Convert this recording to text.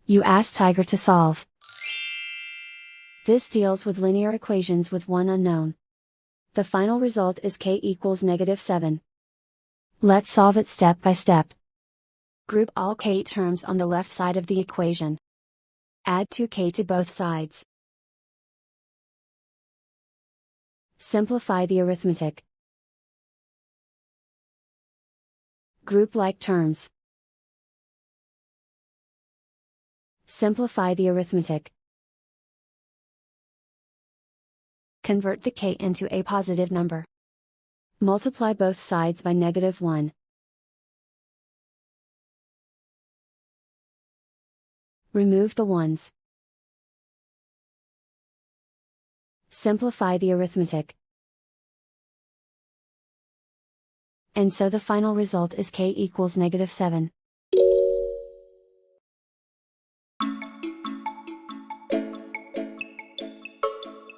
You ask Tiger to solve. This deals with linear equations with one unknown. The final result is k equals -7. Let's solve it step by step. Group all k terms on the left side of the equation. Add 2k to both sides. Simplify the arithmetic. Group like terms. Simplify the arithmetic. Convert the k into a positive number. Multiply both sides by -1. Remove the ones. Simplify the arithmetic. And so the final result is k equals -7.